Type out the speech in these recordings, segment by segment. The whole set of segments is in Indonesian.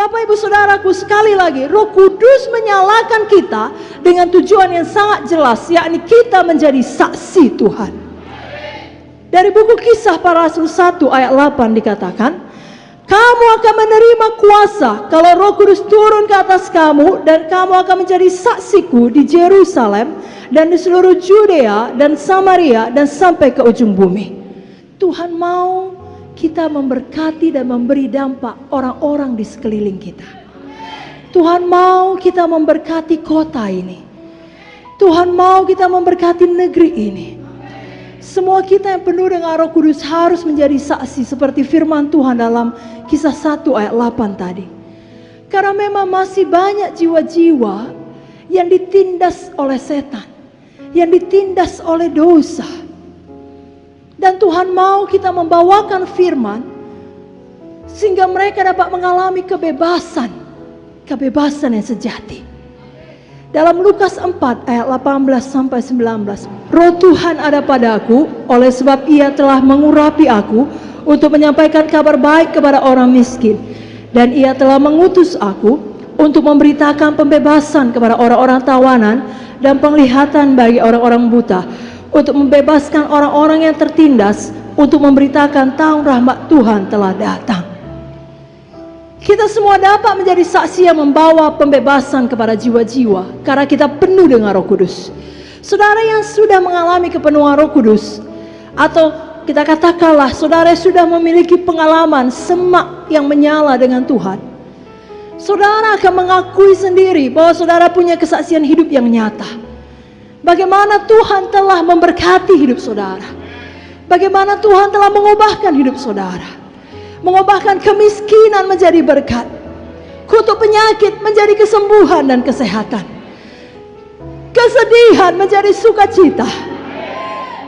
Bapak Ibu Saudaraku, sekali lagi Roh Kudus menyalakan kita dengan tujuan yang sangat jelas, yakni kita menjadi saksi Tuhan. Dari buku Kisah Para Rasul 1 ayat 8 dikatakan, kamu akan menerima kuasa kalau Roh Kudus turun ke atas kamu, dan kamu akan menjadi saksiku di Yerusalem dan di seluruh Judea dan Samaria dan sampai ke ujung bumi. Tuhan mau kita memberkati dan memberi dampak orang-orang di sekeliling kita. Tuhan mau kita memberkati kota ini. Tuhan mau kita memberkati negeri ini. Semua kita yang penuh dengan Roh Kudus harus menjadi saksi seperti firman Tuhan dalam Kisah 1 ayat 8 tadi. Karena memang masih banyak jiwa-jiwa yang ditindas oleh setan, yang ditindas oleh dosa. Dan Tuhan mau kita membawakan firman sehingga mereka dapat mengalami kebebasan yang sejati. Dalam Lukas 4 ayat 18 sampai 19, Roh Tuhan ada padaku, oleh sebab Ia telah mengurapi aku untuk menyampaikan kabar baik kepada orang miskin, dan Ia telah mengutus aku untuk memberitakan pembebasan kepada orang-orang tawanan dan penglihatan bagi orang-orang buta, untuk membebaskan orang-orang yang tertindas, untuk memberitakan tahun rahmat Tuhan telah datang. Kita semua dapat menjadi saksi yang membawa pembebasan kepada jiwa-jiwa karena kita penuh dengan Roh Kudus. Saudara yang sudah mengalami kepenuhan Roh Kudus, atau kita katakanlah saudara sudah memiliki pengalaman semak yang menyala dengan Tuhan, saudara akan mengakui sendiri bahwa saudara punya kesaksian hidup yang nyata. Bagaimana Tuhan telah memberkati hidup saudara, bagaimana Tuhan telah mengubahkan hidup saudara, mengubahkan kemiskinan menjadi berkat, kutuk penyakit menjadi kesembuhan dan kesehatan, kesedihan menjadi sukacita,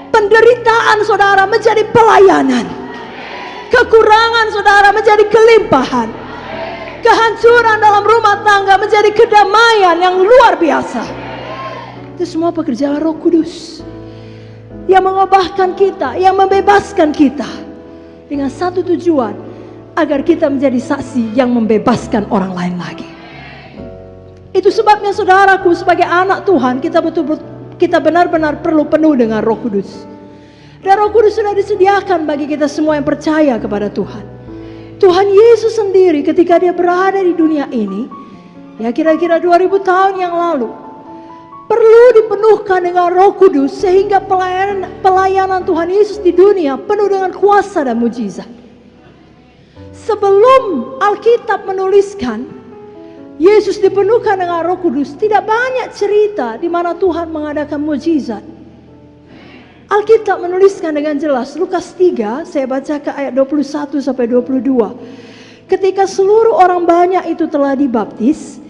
penderitaan saudara menjadi pelayanan, kekurangan saudara menjadi kelimpahan, kehancuran dalam rumah tangga menjadi kedamaian yang luar biasa. Itu semua pekerjaan Roh Kudus yang mengubahkan kita, yang membebaskan kita dengan satu tujuan, agar kita menjadi saksi yang membebaskan orang lain lagi. Itu sebabnya saudaraku, sebagai anak Tuhan, kita benar-benar perlu penuh dengan Roh Kudus. Dan Roh Kudus sudah disediakan bagi kita semua yang percaya kepada Tuhan. Tuhan Yesus sendiri ketika Dia berada di dunia ini, ya kira-kira 2000 tahun yang lalu, perlu dipenuhkan dengan Roh Kudus sehingga pelayanan Tuhan Yesus di dunia penuh dengan kuasa dan mujizat. Sebelum Alkitab menuliskan Yesus dipenuhkan dengan Roh Kudus, tidak banyak cerita di mana Tuhan mengadakan mujizat. Alkitab menuliskan dengan jelas, Lukas 3, saya baca ke ayat 21 sampai 22. Ketika seluruh orang banyak itu telah dibaptis,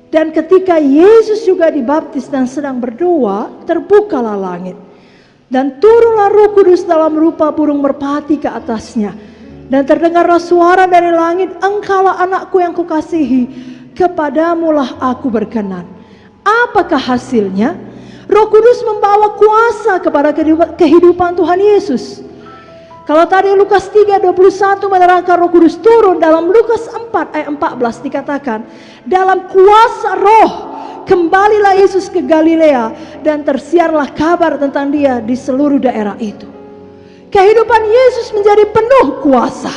dan ketika Yesus juga dibaptis dan sedang berdoa, terbukalah langit, dan turunlah Roh Kudus dalam rupa burung merpati ke atasnya. Dan terdengarlah suara dari langit, engkaulah anakku yang kukasihi, kepadamulah aku berkenan. Apakah hasilnya? Roh Kudus membawa kuasa kepada kehidupan Tuhan Yesus. Kalau tadi Lukas 3:21 menerangkan Roh Kudus turun, dalam Lukas 4 ayat 14 dikatakan, dalam kuasa Roh kembalilah Yesus ke Galilea, dan tersiarlah kabar tentang Dia di seluruh daerah itu. Kehidupan Yesus menjadi penuh kuasa.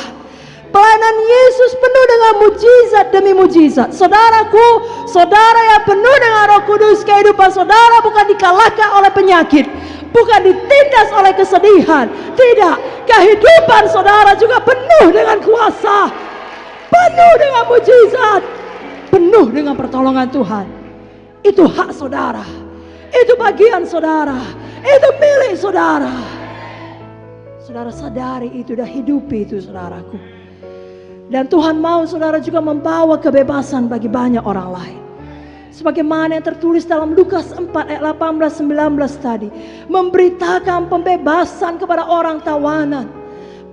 Pelayanan Yesus penuh dengan mujizat demi mujizat. Saudaraku, saudara yang penuh dengan Roh Kudus, kehidupan saudara bukan dikalahkan oleh penyakit, bukan ditindas oleh kesedihan. Tidak, kehidupan saudara juga penuh dengan kuasa, penuh dengan mujizat, penuh dengan pertolongan Tuhan. Itu hak saudara, itu bagian saudara, itu milik saudara. Saudara sadari itu dan hidupi itu, saudaraku. Dan Tuhan mau saudara juga membawa kebebasan bagi banyak orang lain. Sebagaimana yang tertulis dalam Lukas 4 ayat 18-19 tadi, memberitakan pembebasan kepada orang tawanan,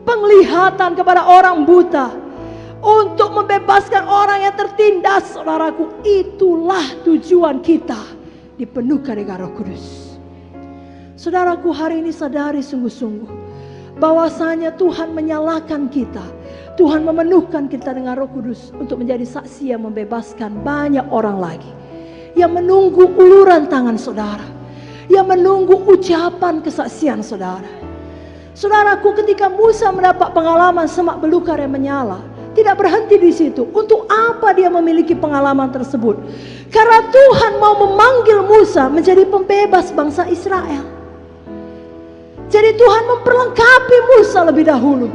penglihatan kepada orang buta, untuk membebaskan orang yang tertindas. Saudaraku, itulah tujuan kita dipenuhkan dengan Roh Kudus. Saudaraku, hari ini sadari sungguh-sungguh bahwasanya Tuhan menyalakan kita Tuhan memenuhkan kita dengan Roh Kudus untuk menjadi saksi yang membebaskan banyak orang lagi. Yang menunggu uluran tangan saudara. Yang menunggu ucapan kesaksian saudara. Saudaraku, ketika Musa mendapat pengalaman semak belukar yang menyala, tidak berhenti di situ. Untuk apa dia memiliki pengalaman tersebut? Karena Tuhan mau memanggil Musa menjadi pembebas bangsa Israel. Jadi Tuhan memperlengkapi Musa lebih dahulu.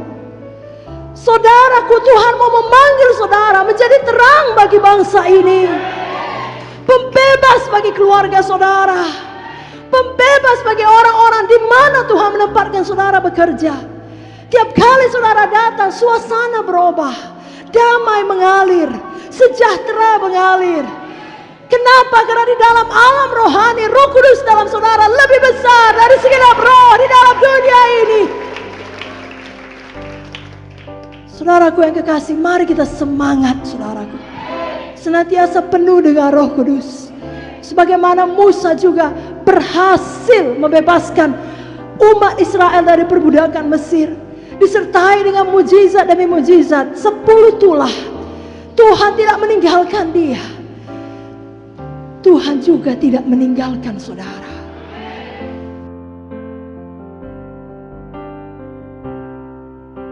Saudaraku, Tuhan mau memanggil saudara menjadi terang bagi bangsa ini. Pembebas bagi keluarga saudara. Pembebas bagi orang-orang di mana Tuhan menempatkan saudara bekerja. Tiap kali saudara datang, suasana berubah. Damai mengalir, sejahtera mengalir. Kenapa? Karena di dalam alam rohani, Roh Kudus dalam saudara lebih besar dari segenap roh di dalam dunia ini. Saudaraku yang kekasih, mari kita semangat saudaraku. Senantiasa penuh dengan Roh Kudus. Sebagaimana Musa juga berhasil membebaskan umat Israel dari perbudakan Mesir. Disertai dengan mujizat demi mujizat. 10 tulah. Tuhan tidak meninggalkan dia. Tuhan juga tidak meninggalkan saudara.